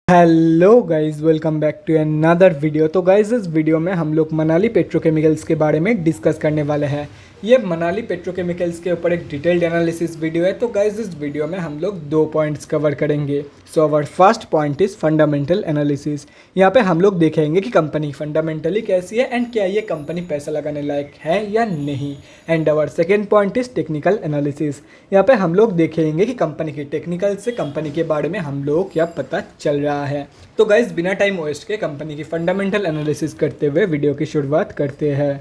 Hello guys, welcome back to another video. तो guys, इस video में हम लोग मनाली पेट्रोकेमिकल्स के बारे में डिस्कस करने वाले हैं। ये मनाली पेट्रोकेमिकल्स के ऊपर एक डिटेल्ड एनालिसिस वीडियो है। तो गाइस, इस वीडियो में हम लोग दो पॉइंट्स कवर करेंगे। So our first point is fundamental analysis. यहाँ पे हम लोग देखेंगे कि कंपनी फंडामेंटली कैसी है एंड क्या ये कंपनी पैसा लगाने लायक है या नहीं। And our second point is technical analysis. यहाँ पे हम लोग देखेंगे कि कंपनी की टेक्निकल से कंपनी के बारे में हम लोग क्या पता चल रहा है। तो गाइस, बिना टाइम वेस्ट के कंपनी की फंडामेंटल एनालिसिस करते हुए वीडियो की शुरुआत करते हैं।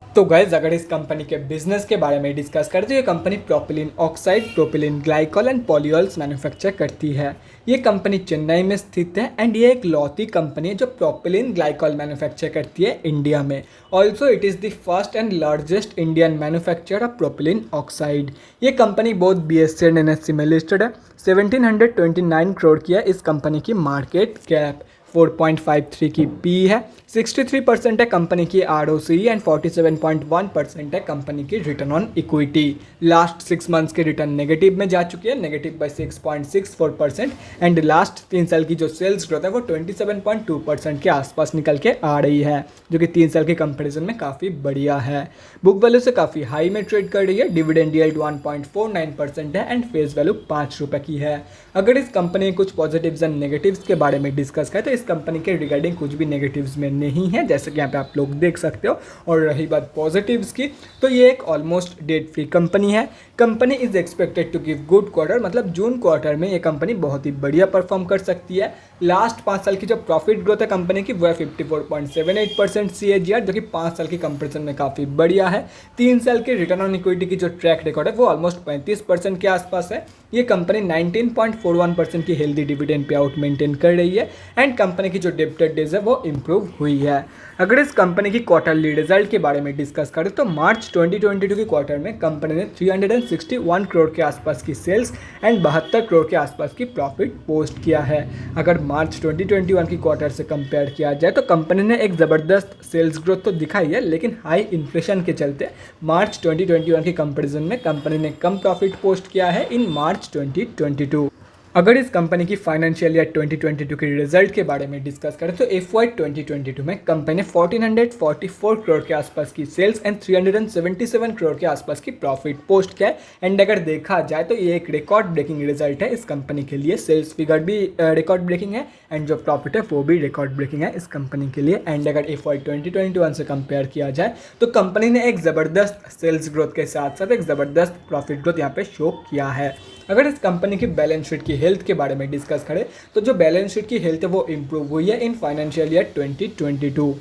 तो गाइज, अगर इस कंपनी के बिजनेस के बारे में डिस्कस करते हैं, ये company propylene oxide, propylene glycol and polyols manufacture करती है। ये कंपनी चेन्नई में स्थित है एंड ये एक लौती कंपनी है जो प्रोपिलीन ग्लाइकॉल मैन्युफैक्चर करती है इंडिया में। Also it is the first and largest Indian manufacturer of propylene oxide. ये कंपनी बहुत BSE एंड NSE में लिस्टेड है। 1729 करोड़ की है इस कंपनी की मार्केट कैप। 4.53 की पी है। 63% है कंपनी की ROCE एंड 47.1% है कंपनी की return on equity. Last 6 months के रिटर्न नेगेटिव में जा चुकी है, नेगेटिव बाई 6.64%। एंड लास्ट 3 साल की जो सेल्स ग्रोथ है वो 27.2% के आसपास निकल के आ रही है, जो कि 3 साल के कंपेरिजन में काफ़ी बढ़िया है। बुक वैल्यू से काफ़ी हाई में ट्रेड कर रही है। डिविडेंड यील्ड 1.49% है एंड फेस वैल्यू 5 रुपये की है। अगर इस कंपनी के कुछ पॉजिटिव्स एंड नेगेटिव्स के बारे में डिस्कस करें तो इस कंपनी के रिगार्डिंग कुछ भी नेगेटिव्स में नहीं है, जैसे कि यहाँ पे आप लोग देख सकते हो। और रही बात पॉजिटिव्स की, तो ये एक ऑलमोस्ट डेट फ्री कंपनी है। Company is expected to give good quarter, मतलब जून क्वार्टर में ये कंपनी बहुत ही बढ़िया परफॉर्म कर सकती है। लास्ट 5 साल की जो प्रॉफिट ग्रोथ है कंपनी की वो है 54.78% CAGR, जो कि 5 साल की कंपेरिजन में काफ़ी बढ़िया है। 3 साल के रिटर्न ऑन इक्विटी की जो ट्रैक रिकॉर्ड है वो ऑलमोस्ट 35% के आसपास है। ये कंपनी 19.41% की healthy dividend pay out maintain कर रही है एंड कंपनी की जो डेब्टर डेज है वो इम्प्रूव हुई है। अगर इस कंपनी की क्वार्टरली रिजल्ट के बारे में डिस्कस करें तो मार्च 2022 के क्वार्टर में कंपनी ने 361 करोड़ के आसपास की सेल्स एंड 72 करोड़ के आसपास की प्रॉफिट पोस्ट किया है। अगर मार्च 2021 की क्वार्टर से कंपेयर किया जाए तो कंपनी ने एक ज़बरदस्त सेल्स ग्रोथ तो दिखाई है, लेकिन हाई इन्फ्लेशन के चलते मार्च 2021 के कंपेरिजन में कंपनी ने कम प्रॉफिट पोस्ट किया है इन मार्च 2022। अगर इस कंपनी की फाइनेंशियल ईयर 2022 के रिजल्ट के बारे में डिस्कस करें तो FY 2022 में कंपनी ने 1444 करोड़ के आसपास की सेल्स एंड 377 करोड़ के आसपास की प्रॉफिट पोस्ट किया है। एंड अगर देखा जाए तो ये एक रिकॉर्ड ब्रेकिंग रिजल्ट है इस कंपनी के लिए। सेल्स फिगर भी रिकॉर्ड ब्रेकिंग है एंड जो प्रॉफिट है वो भी रिकॉर्ड ब्रेकिंग है इस कंपनी के लिए। एंड अगर FY 2021 से कंपेयर किया जाए तो कंपनी ने एक ज़बरदस्त सेल्स ग्रोथ के साथ साथ एक ज़बरदस्त प्रॉफिट ग्रोथ यहाँ पे शो किया है। अगर इस कंपनी की बैलेंस शीट की हेल्थ के बारे में डिस्कस करें तो जो बैलेंस शीट की हेल्थ है वो इम्प्रूव हुई है इन फाइनेंशियल ईयर 2022।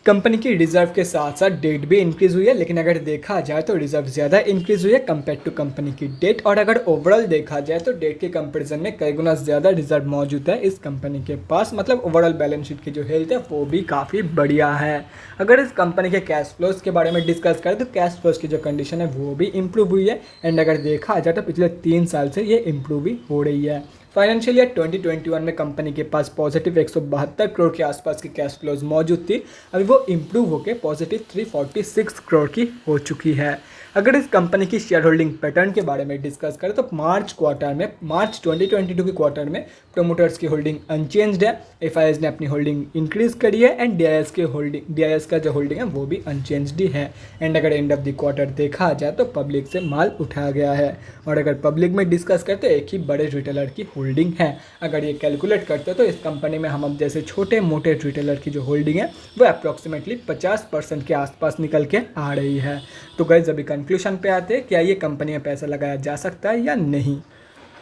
कंपनी की रिजर्व के साथ साथ डेट भी इंक्रीज हुई है, लेकिन अगर देखा जाए तो रिजर्व ज़्यादा इंक्रीज हुई है कंपेयर टू कंपनी की डेट। और अगर ओवरऑल देखा जाए तो डेट के कंपैरिजन में कई गुना ज़्यादा रिजर्व मौजूद है इस कंपनी के पास, मतलब ओवरऑल बैलेंस शीट की जो हेल्थ है वो भी काफ़ी बढ़िया है। अगर इस कंपनी के कैश फ्लोज के बारे में डिस्कस करें तो कैश फ्लोज की जो कंडीशन है वो भी इम्प्रूव हुई है। एंड अगर देखा जाए तो पिछले 3 साल से ये इम्प्रूव ही हो रही है। फाइनेंशियल ईयर 2021 में कंपनी के पास पॉजिटिव 172 करोड़ के आसपास की कैश फ्लोज मौजूद थी, अभी वो इम्प्रूव होकर पॉजिटिव 346 करोड़ की हो चुकी है। अगर इस कंपनी की शेयर होल्डिंग पैटर्न के बारे में डिस्कस करें तो मार्च 2022 के क्वार्टर में प्रोमोटर्स की होल्डिंग अनचेंज्ड है। FIS ने अपनी होल्डिंग इंक्रीज करी है एंड DIS का जो होल्डिंग है वो भी अनचेंज्ड ही है। एंड अगर एंड ऑफ द क्वार्टर देखा जाए तो पब्लिक से माल उठाया गया है। और अगर पब्लिक में डिस्कस करें तो एक ही बड़े रिटेलर की होल्डिंग है। अगर ये कैलकुलेट करते हो तो इस कंपनी में हम अब जैसे छोटे मोटे रिटेलर की जो होल्डिंग है वो अप्रॉक्सीमेटली 50% के आसपास निकल के आ रही है। तो गाइस, अभी कंक्लूजन पे आते हैं, क्या ये कंपनी में पैसा लगाया जा सकता है या नहीं।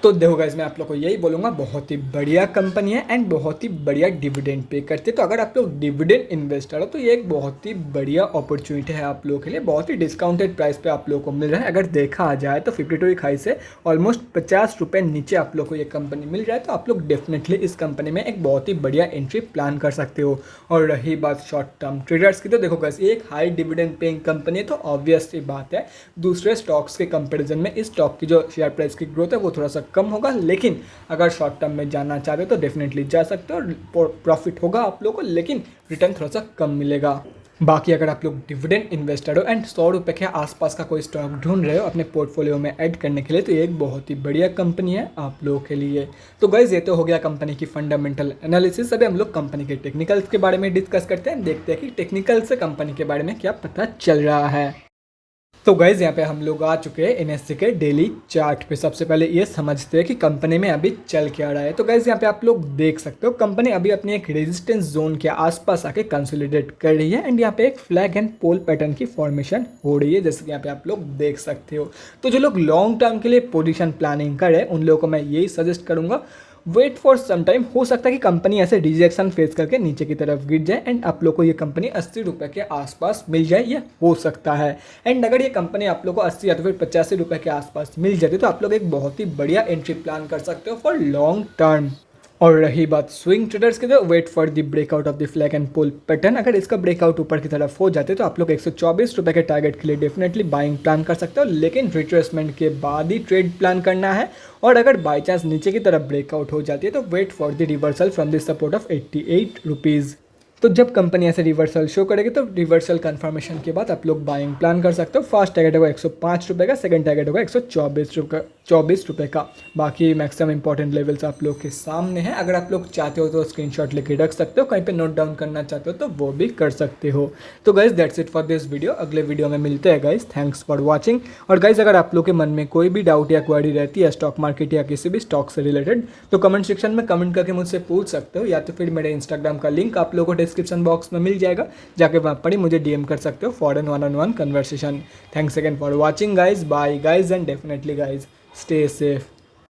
तो देखो गाइस, मैं आप लोग को यही बोलूँगा, बहुत ही बढ़िया कंपनी है एंड बहुत ही बढ़िया डिविडेंड पे करते हैं। तो अगर आप लोग डिविडेंड इन्वेस्टर हो तो ये एक बहुत ही बढ़िया अपॉर्चुनिटी है आप लोगों के लिए। बहुत ही डिस्काउंटेड प्राइस पे आप लोगों को मिल रहा है। अगर देखा जाए तो 52 वीक हाई से ऑलमोस्ट 50 रुपये नीचे आप लोग को ये कंपनी मिल रहा है। तो आप लोग डेफिनेटली इस कंपनी में एक बहुत ही बढ़िया एंट्री प्लान कर सकते हो। और रही बात शॉर्ट टर्म ट्रेडर्स की, तो देखो गाइस, ये एक हाई डिविडेंड पेइंग कंपनी है, तो ऑब्वियस सी बात है दूसरे स्टॉक्स के कंपेरिजन में इस स्टॉक की जो शेयर प्राइस की ग्रोथ है वो थोड़ा सा कम होगा। लेकिन अगर शॉर्ट टर्म में जाना चाहते हो तो डेफिनेटली जा सकते हो और प्रॉफिट होगा आप लोगों को, लेकिन रिटर्न थोड़ा सा कम मिलेगा। बाकी अगर आप लोग डिविडेंड इन्वेस्टर हो एंड 100 रुपये के आसपास का कोई स्टॉक ढूंढ रहे हो अपने पोर्टफोलियो में ऐड करने के लिए, तो ये एक बहुत ही बढ़िया कंपनी है आप लोगों के लिए। तो गाइस, ये तो हो गया कंपनी की फंडामेंटल एनालिसिस। अभी हम लोग कंपनी के टेक्निकल्स के बारे में डिस्कस करते हैं, देखते हैं कि टेक्निकल से कंपनी के बारे में क्या पता चल रहा है। तो गाइज, यहाँ पे हम लोग आ चुके हैं एनएससी के डेली चार्ट पे। सबसे पहले ये समझते हैं कि कंपनी में अभी चल क्या रहा है। तो गाइज, यहाँ पे आप लोग देख सकते हो कंपनी अभी अपनी एक रेजिस्टेंस जोन के आसपास आके कंसोलिडेट कर रही है एंड यहाँ पे एक फ्लैग एंड पोल पैटर्न की फॉर्मेशन हो रही है, जैसे कि यहाँ पे आप लोग देख सकते हो। तो जो लोग लॉन्ग टर्म के लिए पोजिशन प्लानिंग कर रहे हैं उन लोगों को मैं यही सजेस्ट करूँगा, वेट फॉर सम टाइम। हो सकता है कि कंपनी ऐसे रिजेक्शन फेस करके नीचे की तरफ गिर जाए एंड आप लोग को ये कंपनी 80 रुपये के आसपास मिल जाए, ये हो सकता है। एंड अगर ये कंपनी आप लोग को 80 या तो फिर 85 रुपये के आसपास मिल जाती है तो आप लोग एक बहुत ही बढ़िया एंट्री प्लान कर सकते हो फॉर लॉन्ग टर्म। और रही बात स्विंग ट्रेडर्स की, तो wait for the breakout of the flag and pole pattern. अगर इसका ब्रेकआउट ऊपर की तरफ हो जाते तो आप लोग 124 रुपये के टारगेट के लिए डेफिनेटली बाइंग प्लान कर सकते हो, लेकिन रिट्रेसमेंट के बाद ही ट्रेड प्लान करना है। और अगर बाई चांस नीचे की तरफ ब्रेकआउट हो जाती है तो wait for the reversal from the support of 88 rupees. तो जब कंपनी ऐसे रिवर्सल शो करेगी तो रिवर्सल कंफर्मेशन के बाद आप लोग बाइंग प्लान कर सकते हो। फर्स्ट टारगेट होगा 105 रुपये का, सेकंड टारगेट होगा 124 रुपये का। बाकी मैक्सिमम इंपॉर्टेंट लेवल्स आप लोग के सामने हैं। अगर आप लोग चाहते हो तो स्क्रीनशॉट लेके रख सकते हो, कहीं पे नोट डाउन करना चाहते हो तो वो भी कर सकते हो। तो guys, that's it for this video. अगले वीडियो में मिलते हैं गाइज। Thanks for watching. और गाइज, अगर आप लोग के मन में कोई भी डाउट या क्वेरी रहती है स्टॉक मार्केट या किसी भी स्टॉक से रिलेटेड, तो कमेंट सेक्शन में कमेंट करके मुझसे पूछ सकते हो, या तो फिर मेरे इंस्टाग्राम का लिंक आप लोगों को डिस्क्रिप्शन बॉक्स में मिल जाएगा, जाके वहाँ पर ही मुझे डीएम कर सकते हो for an one on one conversation. Thanks again for watching guys. Bye guys and definitely guys stay safe.